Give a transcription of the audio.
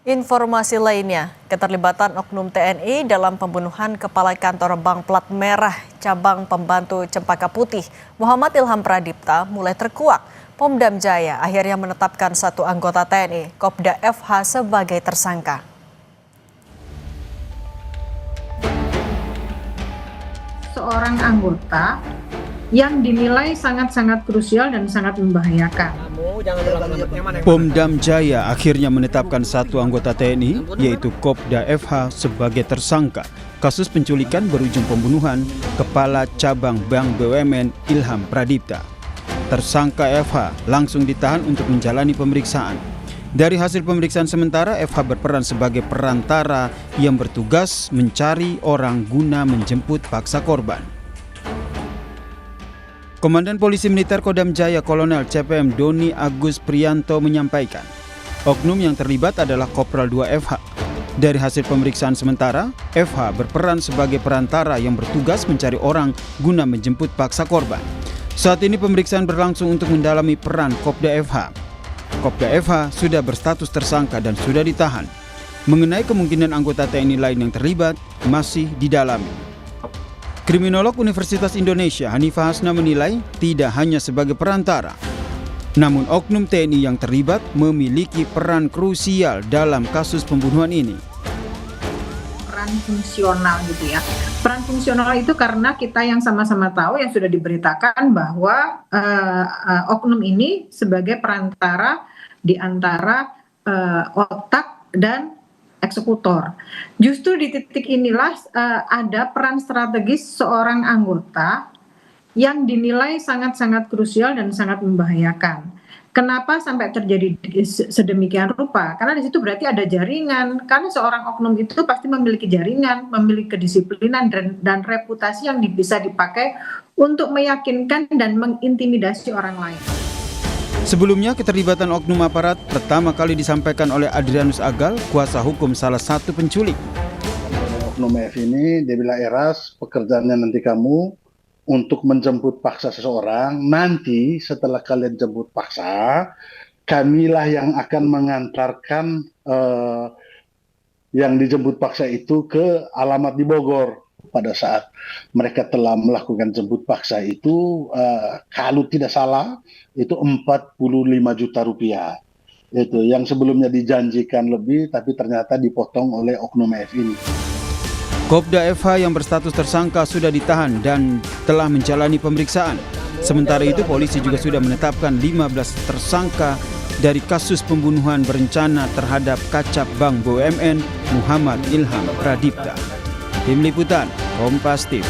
Informasi lainnya, keterlibatan oknum TNI dalam pembunuhan Kepala Kantor Bank Plat Merah Cabang Pembantu Cempaka Putih, Muhammad Ilham Pradipta, mulai terkuak. Pomdam Jaya akhirnya menetapkan satu anggota TNI, Kopda FH, sebagai tersangka. Seorang anggota yang dinilai sangat-sangat krusial dan sangat membahayakan. Pomdam Jaya akhirnya menetapkan satu anggota TNI, yaitu Kopda FH, sebagai tersangka kasus penculikan berujung pembunuhan Kepala Cabang Bank BUMN Ilham Pradipta. Tersangka FH langsung ditahan untuk menjalani pemeriksaan. Dari hasil pemeriksaan sementara, FH berperan sebagai perantara yang bertugas mencari orang guna menjemput paksa korban. Komandan Polisi Militer Kodam Jaya Kolonel CPM Doni Agus Priyanto menyampaikan, oknum yang terlibat adalah Kopral 2 FH. Dari hasil pemeriksaan sementara, FH berperan sebagai perantara yang bertugas mencari orang guna menjemput paksa korban. Saat ini pemeriksaan berlangsung untuk mendalami peran Kopda FH. Kopda FH sudah berstatus tersangka dan sudah ditahan. Mengenai kemungkinan anggota TNI lain yang terlibat, masih didalami. Kriminolog Universitas Indonesia Hanifah Hasna menilai tidak hanya sebagai perantara, namun oknum TNI yang terlibat memiliki peran krusial dalam kasus pembunuhan ini. Peran fungsional gitu ya. Peran fungsional itu karena kita yang sama-sama tahu, yang sudah diberitakan bahwa oknum ini sebagai perantara di antara otak dan eksekutor. Justru di titik inilah ada peran strategis seorang anggota yang dinilai sangat-sangat krusial dan sangat membahayakan. Kenapa sampai terjadi sedemikian rupa? Karena di situ berarti ada jaringan. Karena seorang oknum itu pasti memiliki jaringan, memiliki kedisiplinan dan reputasi yang bisa dipakai untuk meyakinkan dan mengintimidasi orang lain. Sebelumnya, keterlibatan oknum aparat pertama kali disampaikan oleh Adrianus Agal, kuasa hukum salah satu penculik. Oknum F ini, dia bilang, Eras, pekerjaannya nanti kamu untuk menjemput paksa seseorang. Nanti setelah kalian jemput paksa, kamilah yang akan mengantarkan yang dijemput paksa itu ke alamat di Bogor. Pada saat mereka telah melakukan jemput paksa itu, kalau tidak salah, itu 45 juta rupiah. Itu yang sebelumnya dijanjikan lebih, tapi ternyata dipotong oleh oknum F ini. Kopda FH yang berstatus tersangka sudah ditahan dan telah menjalani pemeriksaan. Sementara itu, polisi juga sudah menetapkan 15 tersangka dari kasus pembunuhan berencana terhadap Kacap Bank BUMN Muhammad Ilham Pradipta. Tim Liputan, Kompas TV.